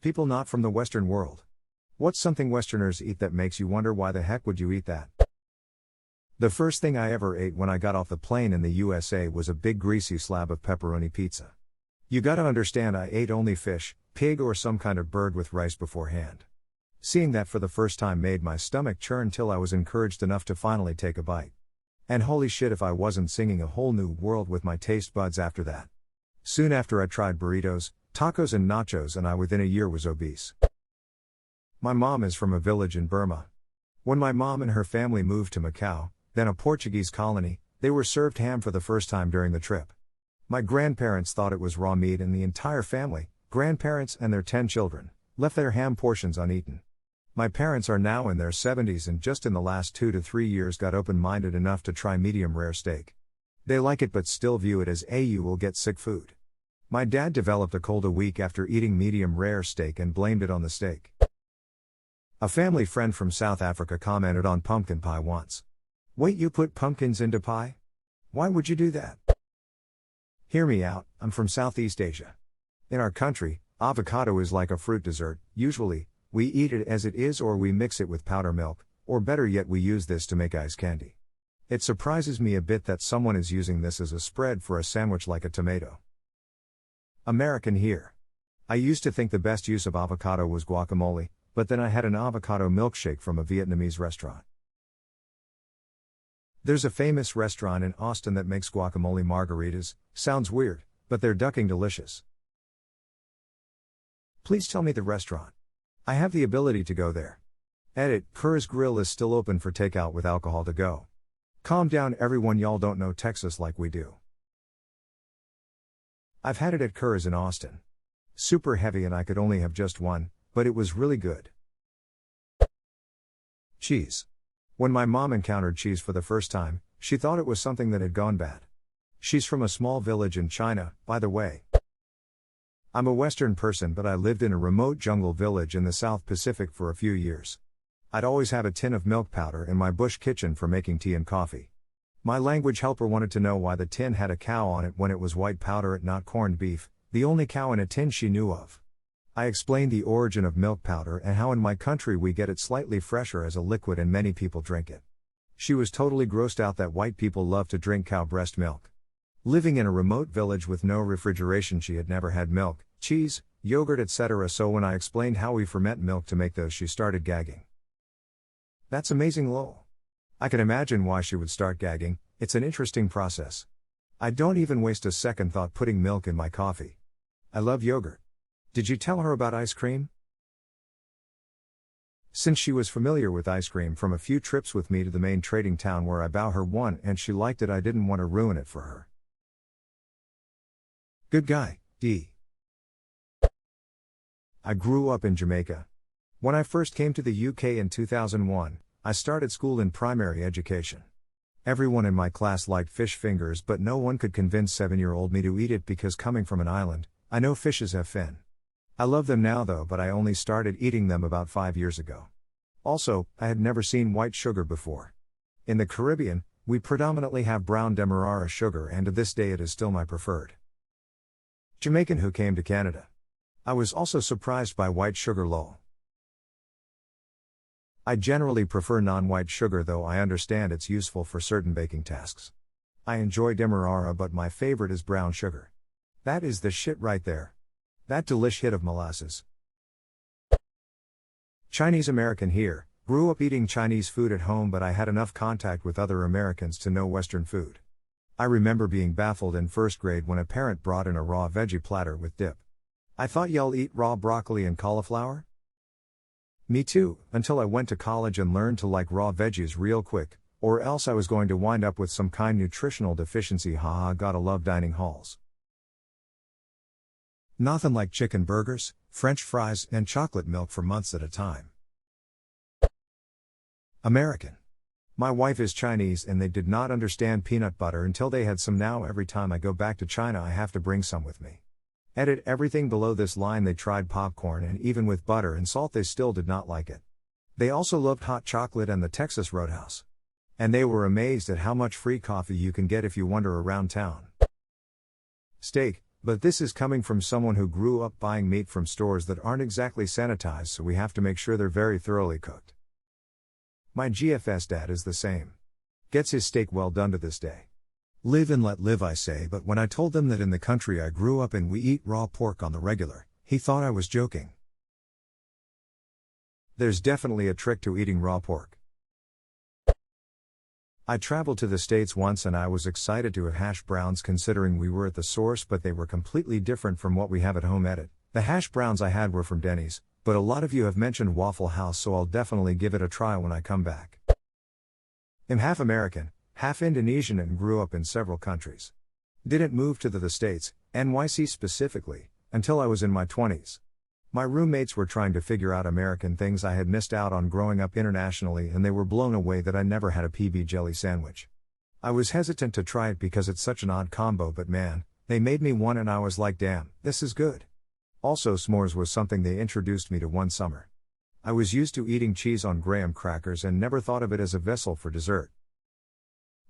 People not from the Western world. What's something Westerners eat that makes you wonder why the heck would you eat that? The first thing I ever ate when I got off the plane in the USA was a big greasy slab of pepperoni pizza. You gotta understand, I ate only fish, pig or some kind of bird with rice beforehand. Seeing that for the first time made my stomach churn till I was encouraged enough to finally take a bite. And holy shit if I wasn't singing a whole new world with my taste buds after that. Soon after I tried burritos, tacos and nachos, and I within a year was obese. My mom is from a village in Burma. When my mom and her family moved to Macau, then a Portuguese colony, they were served ham for the first time during the trip. My grandparents thought it was raw meat and the entire family, grandparents and their 10 children, left their ham portions uneaten. My parents are now in their 70s and just in the last 2 to 3 years got open-minded enough to try medium rare steak. They like it but still view it as you will get sick food. My dad developed a cold a week after eating medium rare steak and blamed it on the steak. A family friend from South Africa commented on pumpkin pie once. Wait, you put pumpkins into pie? Why would you do that? Hear me out, I'm from Southeast Asia. In our country, avocado is like a fruit dessert. Usually, we eat it as it is or we mix it with powder milk, or better yet we use this to make ice candy. It surprises me a bit that someone is using this as a spread for a sandwich like a tomato. American here. I used to think the best use of avocado was guacamole, but then I had an avocado milkshake from a Vietnamese restaurant. There's a famous restaurant in Austin that makes guacamole margaritas. Sounds weird, but they're ducking delicious. Please tell me the restaurant. I have the ability to go there. Edit, Kerr's Grill is still open for takeout with alcohol to go. Calm down everyone, y'all don't know Texas like we do. I've had it at Kerr's in Austin. Super heavy and I could only have just one, but it was really good. Cheese. When my mom encountered cheese for the first time, she thought it was something that had gone bad. She's from a small village in China, by the way. I'm a Western person, but I lived in a remote jungle village in the South Pacific for a few years. I'd always have a tin of milk powder in my bush kitchen for making tea and coffee. My language helper wanted to know why the tin had a cow on it when it was white powder and not corned beef, the only cow in a tin she knew of. I explained the origin of milk powder and how in my country we get it slightly fresher as a liquid and many people drink it. She was totally grossed out that white people love to drink cow breast milk. Living in a remote village with no refrigeration, she had never had milk, cheese, yogurt, etc. So when I explained how we ferment milk to make those, she started gagging. That's amazing, lol. I can imagine why she would start gagging. It's an interesting process. I don't even waste a second thought putting milk in my coffee. I love yogurt. Did you tell her about ice cream? Since she was familiar with ice cream from a few trips with me to the main trading town where I bow her one and she liked it, I didn't want to ruin it for her. Good guy, D. I grew up in Jamaica. When I first came to the UK in 2001, I started school in primary education. Everyone in my class liked fish fingers, but no one could convince 7-year-old me to eat it because coming from an island, I know fishes have fin. I love them now though, but I only started eating them about 5 years ago. Also, I had never seen white sugar before. In the Caribbean, we predominantly have brown demerara sugar and to this day it is still my preferred. Jamaican who came to Canada. I was also surprised by white sugar, lol. I generally prefer non-white sugar though I understand it's useful for certain baking tasks. I enjoy demerara but my favorite is brown sugar. That is the shit right there. That delish hit of molasses. Chinese American here, grew up eating Chinese food at home but I had enough contact with other Americans to know Western food. I remember being baffled in first grade when a parent brought in a raw veggie platter with dip. I thought y'all eat raw broccoli and cauliflower? Me too, until I went to college and learned to like raw veggies real quick, or else I was going to wind up with some kind nutritional deficiency. Haha, gotta love dining halls. Nothing like chicken burgers, French fries, and chocolate milk for months at a time. American. My wife is Chinese and they did not understand peanut butter until they had some. Now every time I go back to China I have to bring some with me. Edit everything below this line. They tried popcorn and even with butter and salt they still did not like it. They also loved hot chocolate and the Texas Roadhouse. And they were amazed at how much free coffee you can get if you wander around town. Steak. But this is coming from someone who grew up buying meat from stores that aren't exactly sanitized, so we have to make sure they're very thoroughly cooked. My GFS dad is the same. Gets his steak well done to this day. Live and let live, I say, but when I told him that in the country I grew up in we eat raw pork on the regular, he thought I was joking. There's definitely a trick to eating raw pork. I traveled to the States once and I was excited to have hash browns considering we were at the source, but they were completely different from what we have at home. Edit. The hash browns I had were from Denny's, but a lot of you have mentioned Waffle House, so I'll definitely give it a try when I come back. I'm half American, half Indonesian and grew up in several countries. Didn't move to the States, NYC specifically, until I was in my 20s. My roommates were trying to figure out American things I had missed out on growing up internationally, and they were blown away that I never had a PB jelly sandwich. I was hesitant to try it because it's such an odd combo, but man, they made me one and I was like, damn, this is good. Also, s'mores was something they introduced me to one summer. I was used to eating cheese on graham crackers and never thought of it as a vessel for dessert.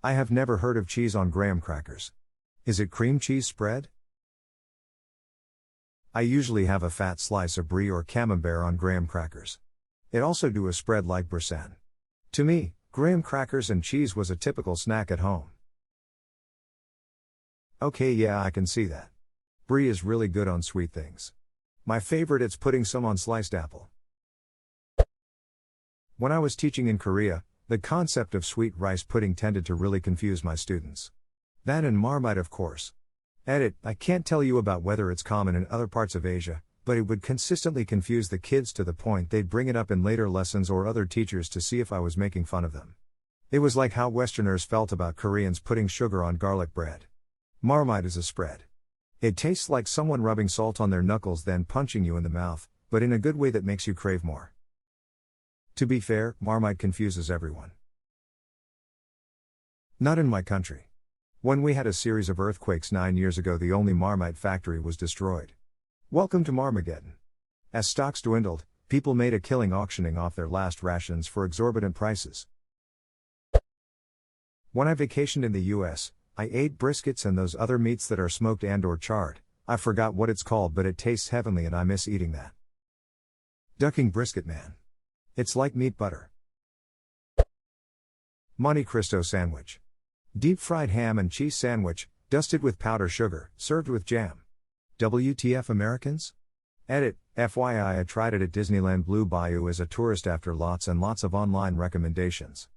I have never heard of cheese on graham crackers. Is it cream cheese spread? I usually have a fat slice of brie or camembert on graham crackers. It also do a spread like Brissan. To me, graham crackers and cheese was a typical snack at home. Okay, yeah, I can see that. Brie is really good on sweet things. My favorite it's putting some on sliced apple. When I was teaching in Korea, the concept of sweet rice pudding tended to really confuse my students. That and Marmite, of course. Edit. I can't tell you about whether it's common in other parts of Asia, but it would consistently confuse the kids to the point they'd bring it up in later lessons or other teachers to see if I was making fun of them. It was like how Westerners felt about Koreans putting sugar on garlic bread. Marmite is a spread. It tastes like someone rubbing salt on their knuckles then punching you in the mouth, but in a good way that makes you crave more. To be fair, Marmite confuses everyone. Not in my country. When we had a series of earthquakes 9 years ago, the only Marmite factory was destroyed. Welcome to Marmageddon. As stocks dwindled, people made a killing auctioning off their last rations for exorbitant prices. When I vacationed in the US, I ate briskets and those other meats that are smoked and/or charred. I forgot what it's called, but it tastes heavenly and I miss eating that. Ducking brisket, man. It's like meat butter. Monte Cristo sandwich. Deep fried ham and cheese sandwich, dusted with powdered sugar, served with jam. WTF Americans? Edit. FYI, I tried it at Disneyland Blue Bayou as a tourist after lots and lots of online recommendations.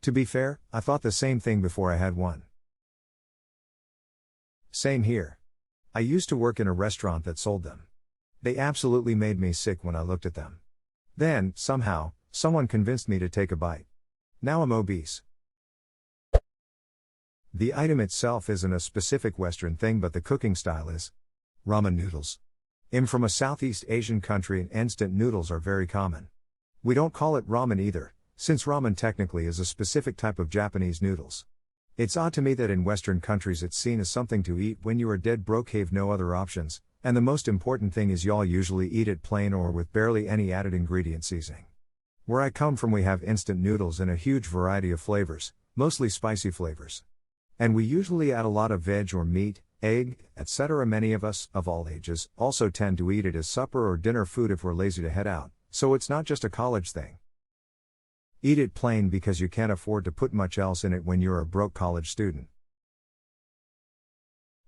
To be fair, I thought the same thing before I had one. Same here. I used to work in a restaurant that sold them. They absolutely made me sick when I looked at them. Then, somehow, someone convinced me to take a bite. Now I'm obese. The item itself isn't a specific Western thing, but the cooking style is. Ramen noodles. I'm from a Southeast Asian country and instant noodles are very common. We don't call it ramen either, since ramen technically is a specific type of Japanese noodles. It's odd to me that in Western countries it's seen as something to eat when you are dead broke, have no other options, and the most important thing is y'all usually eat it plain or with barely any added ingredient seasoning. Where I come from we have instant noodles in a huge variety of flavors, mostly spicy flavors. And we usually add a lot of veg or meat, egg, etc. Many of us, of all ages, also tend to eat it as supper or dinner food if we're lazy to head out, so it's not just a college thing. Eat it plain because you can't afford to put much else in it when you're a broke college student.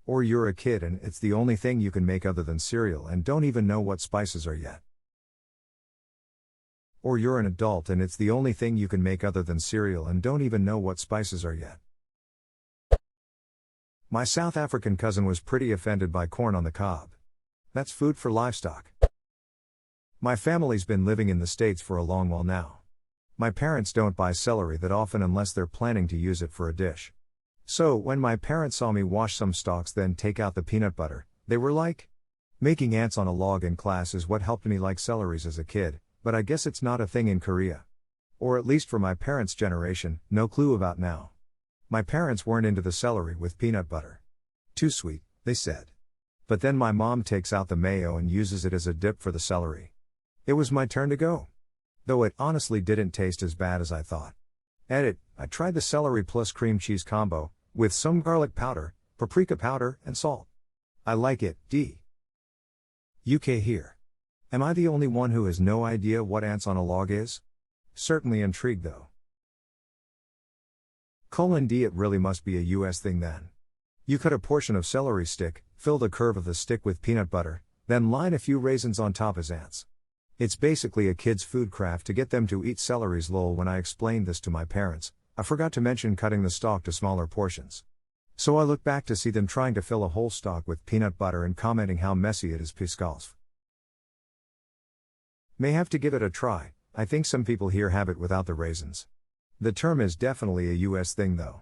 Or you're a kid and it's the only thing you can make other than cereal and don't even know what spices are yet. Or you're an adult and it's the only thing you can make other than cereal and don't even know what spices are yet. My South African cousin was pretty offended by corn on the cob. That's food for livestock. My family's been living in the States for a long while now. My parents don't buy celery that often unless they're planning to use it for a dish. So, when my parents saw me wash some stalks then take out the peanut butter, they were like, making ants on a log in class is what helped me like celeries as a kid, but I guess it's not a thing in Korea. Or at least for my parents' generation, no clue about now. My parents weren't into the celery with peanut butter. Too sweet, they said. But then my mom takes out the mayo and uses it as a dip for the celery. It was my turn to go. Though it honestly didn't taste as bad as I thought. Edit. I tried the celery plus cream cheese combo, with some garlic powder, paprika powder, and salt. I like it, D. UK here. Am I the only one who has no idea what ants on a log is? Certainly intrigued though. D. It really must be a US thing then. You cut a portion of celery stick, fill the curve of the stick with peanut butter, then line a few raisins on top as ants. It's basically a kid's food craft to get them to eat celeries. Lol. When I explained this to my parents, I forgot to mention cutting the stalk to smaller portions. So I look back to see them trying to fill a whole stalk with peanut butter and commenting how messy it is. Piscalf. May have to give it a try. I think some people here have it without the raisins. The term is definitely a US thing though.